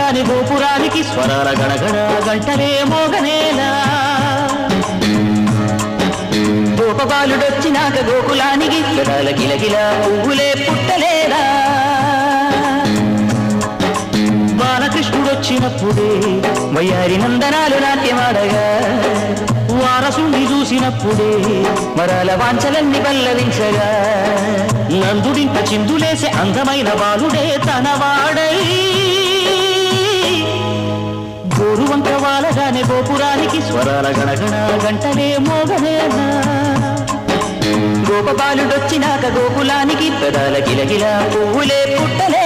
వాలగాని గోపురానికి స్వరాల గణగణ గంటలే మోగనేలా గోపబాలుడొచ్చినాక గోకులానికి పెదాల గిలగిల పువ్వులే పుట్టలేదా బాలకృష్ణుడొచ్చినప్పుడే వయ్యారి నందనాలు నాట్యమాడగా వారసుండి చూసినప్పుడే మరాల వాంఛలన్నీ పల్లవించగా నందుడింత చిందులేసే అందమైన బాలుడే తనవాడై గోరువంక వాలగానే గోపురానికి స్వరాల గణగణ గంటలే మోగనేనా గోపబాలుడొచ్చినాక గోకులానికి పెదాల గిలగిల పువ్వులే పుట్టలే